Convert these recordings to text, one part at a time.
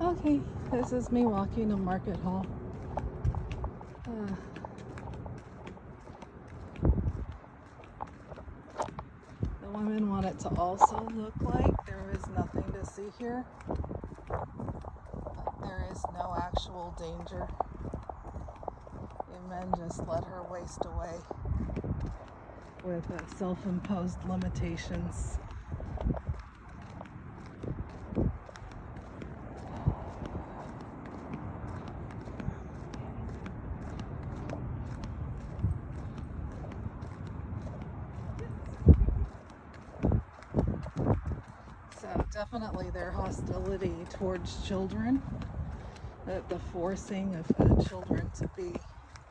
Okay, this is me walking to Market Hall. The women want it to also look like there is nothing to see here. There is no actual danger. The men just let her waste away with self-imposed limitations. So definitely their hostility towards children, the forcing of children to be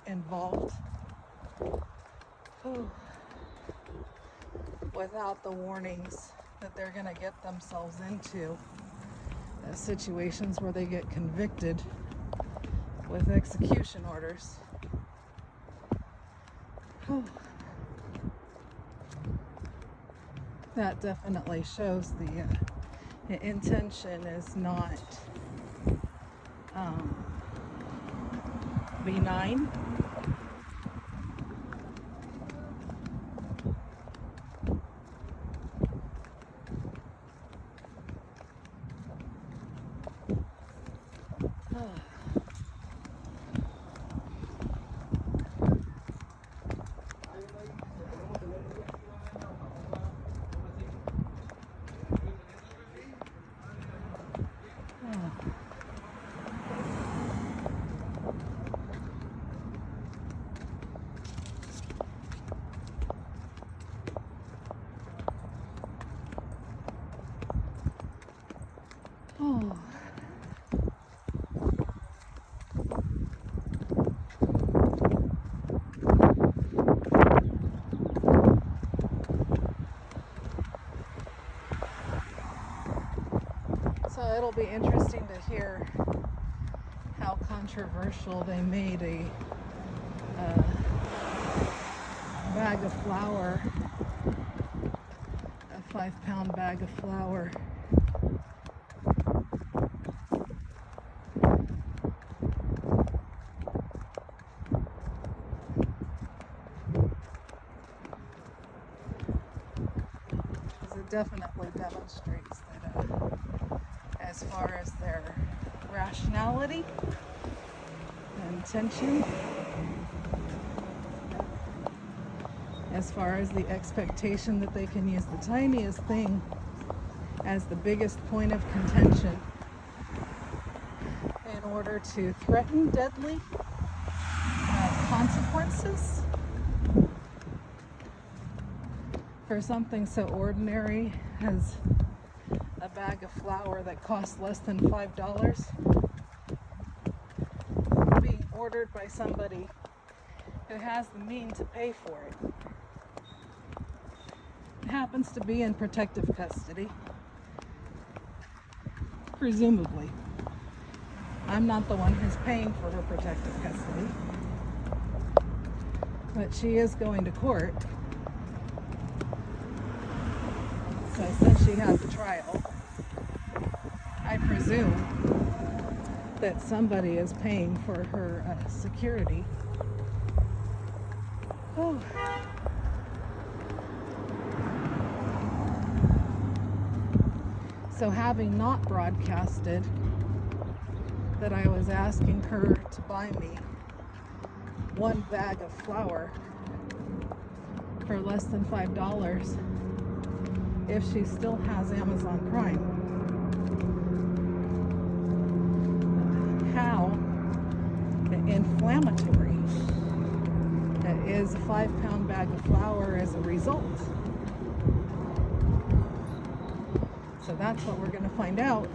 involved without the warnings that they're going to get themselves into situations where they get convicted with execution orders. That definitely shows the intention is not benign. So it'll be interesting to hear how controversial they made a bag of flour, a 5-pound bag of flour. Because it definitely demonstrates that as far as their rationality and intention, as far as the expectation that they can use the tiniest thing as the biggest point of contention in order to threaten deadly consequences for something so ordinary as a bag of flour that costs less than $5 being ordered by somebody who has the means to pay for it. It happens to be in protective custody, presumably. I'm not the one who's paying for her protective custody, but she is going to court. So since she has a trial, I presume that somebody is paying for her security. So having not broadcasted that I was asking her to buy me one bag of flour for less than $5 if she still has Amazon Prime, how inflammatory is a 5-pound bag of flour as a result. So that's what we're going to find out.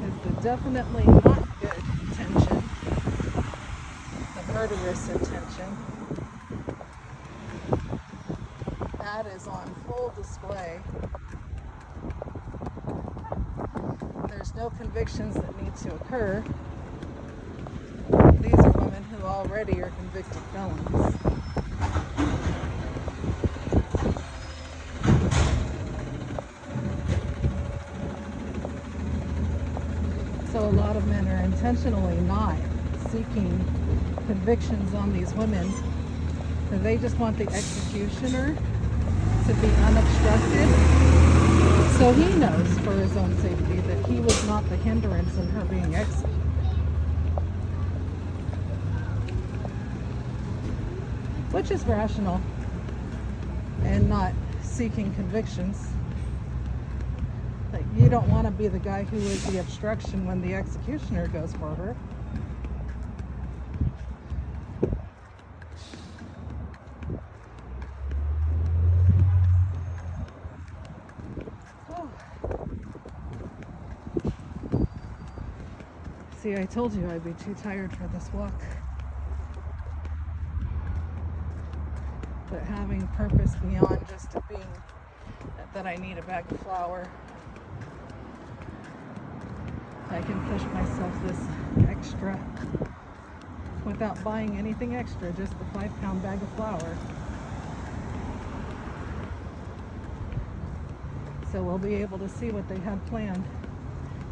It's the definitely not good intention, the murderous intention, that is on full display. There's no convictions that need to occur. These are women who already are convicted felons. a lot of men are intentionally not seeking convictions on these women. They just want the executioner to be unobstructed, so he knows for his own safety that he was not the hindrance in her being executed. Which is rational and not seeking convictions. Like, you don't want to be the guy who is the obstruction when the executioner goes for her. See, I told you I'd be too tired for this walk. But having purpose beyond just being that I need a bag of flour, I can push myself this extra without buying anything extra, just the 5-pound bag of flour. So we'll be able to see what they had planned.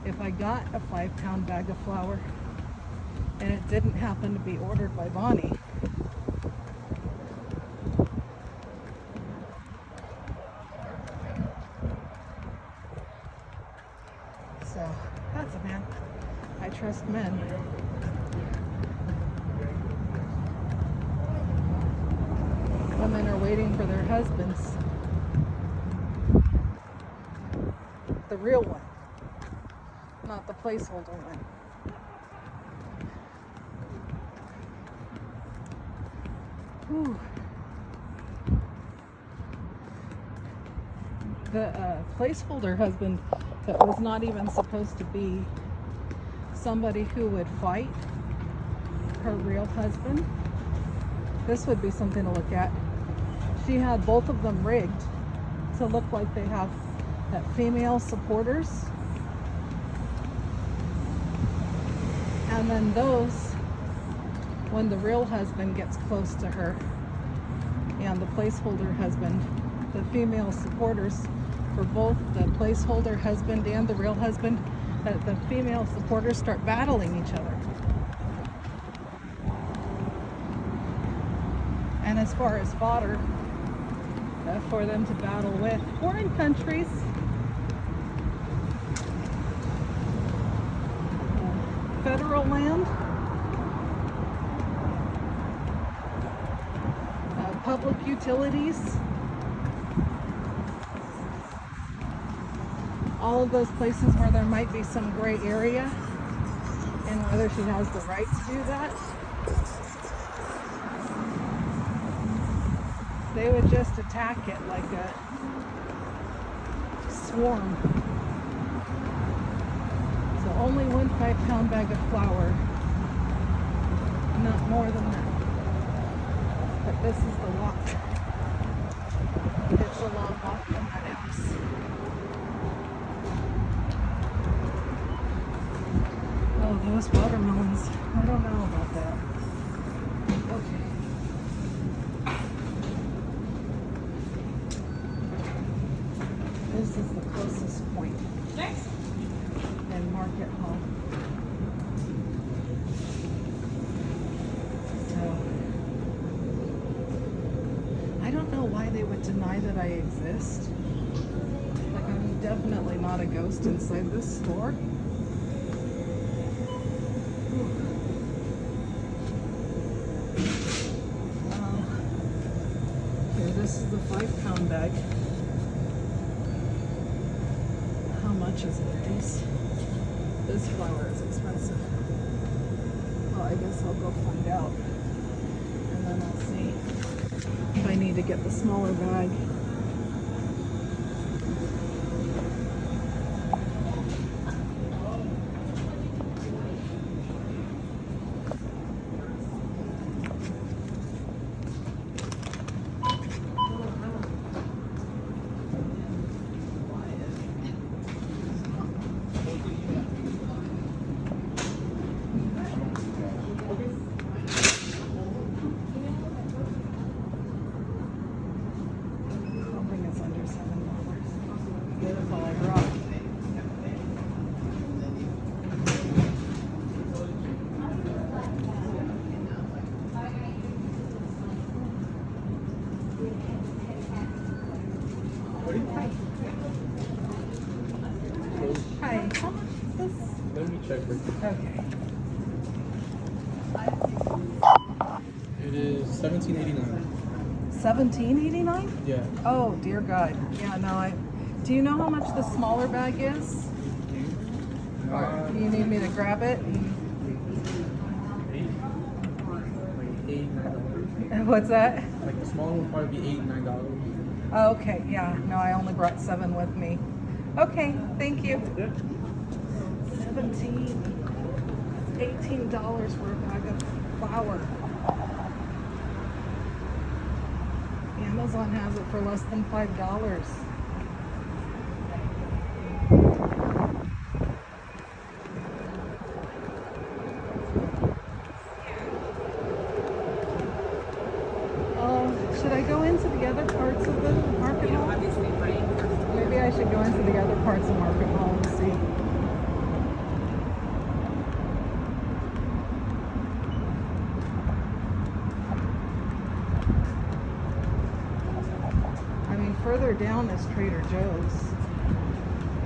If I got a 5-pound bag of flour and it didn't happen to be ordered by Bonnie, so that's a man. I trust men. Women are waiting for their husbands. The real one. Not the placeholder one. Whew. The placeholder husband that was not even supposed to be somebody who would fight her real husband. This would be something to look at. She had both of them rigged to look like they have that female supporters. And then those, when the real husband gets close to her and the placeholder husband, the female supporters for both the placeholder husband and the real husband, the female supporters start battling each other. And as far as fodder for them to battle with, foreign countries, federal land, public utilities, all of those places where there might be some gray area and whether she has the right to do that. They would just attack it like a swarm. So only 1 5-pound bag of flour, not more than that. But this is the walk. It's a long walk from that house. Oh, those watermelons. I don't know about that. Okay. This is the closest point. Next. And Market Hall. So I don't know why they would deny that I exist. Like, I'm definitely not a ghost inside this store. Okay, this is the 5-pound bag. How much is it? This flour is expensive. Well, I guess I'll go find out. And then I'll see if I need to get the smaller bag. Okay. It is $17.89. $17.89? Yeah. Oh dear God. Yeah, no, do you know how much the smaller bag is? Or do you need me to grab it? $8, What's that? like the smaller one would probably be $8, $9. Oh, okay, yeah. No, I only brought 7 with me. Okay, thank you. Yeah. 17, $18 for a bag of flour. Amazon has it for less than $5. Should I go into the other parts of the market hall? Maybe I should go into the other parts of market hall and see. I mean, further down is Trader Joe's.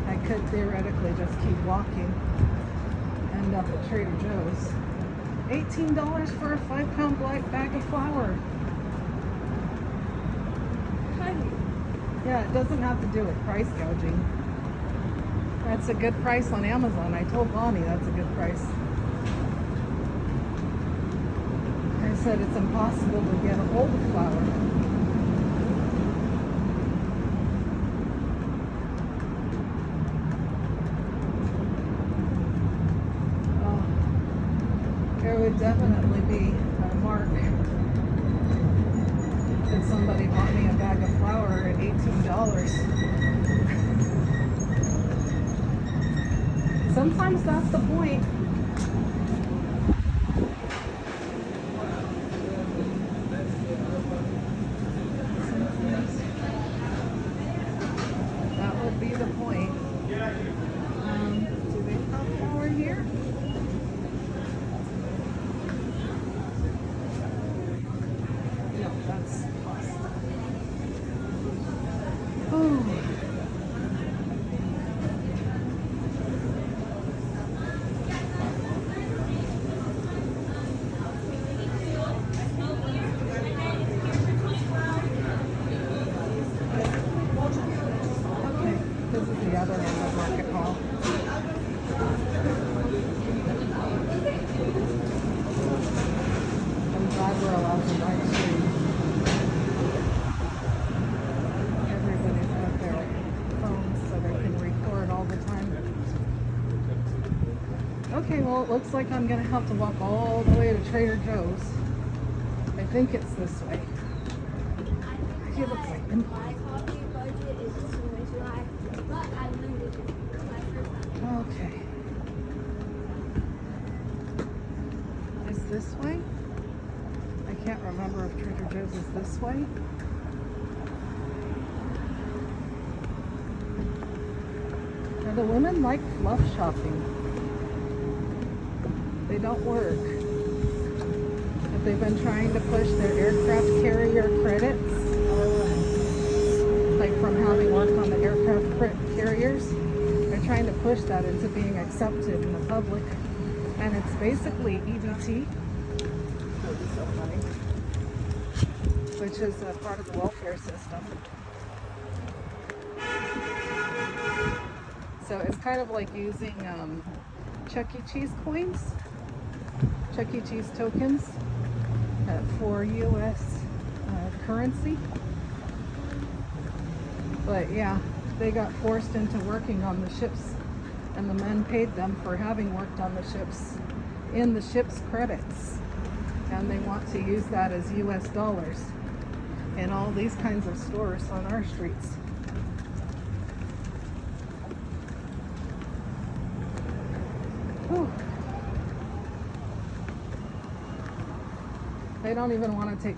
I could theoretically just keep walking, end up at Trader Joe's. $18 for a 5-pound black bag of flour. Yeah, it doesn't have to do with price gouging. That's a good price on Amazon. I told Bonnie that's a good price. I said it's impossible to get a hold of flour. There would definitely be a mark that somebody bought me a bag of flour at $18. Sometimes that's the point. That would be the point. Do they have flour here? No, that's pasta. Oh. Okay, this is the other end of Market Hall. I'm glad we're allowed to live stream. Everybody's got their phones so they can record all the time. Okay, well, it looks like I'm going to have to walk all the way to Trader Joe's. I think it's this way. It looks like okay. Is this way? I can't remember if Trader Joe's is this way. Now, the women like fluff shopping. They don't work. But they've been trying to push their aircraft carrier credits, like from having worked on the aircraft carriers. They're trying to push that into being accepted in the public. And it's basically EBT, which is a part of the welfare system. So it's kind of like using Chuck E. Cheese coins, Chuck E. Cheese tokens for U.S. currency. But yeah, they got forced into working on the ships, and the men paid them for having worked on the ships in the ship's credits. And they want to use that as U.S. dollars in all these kinds of stores on our streets. Whew. They don't even want to take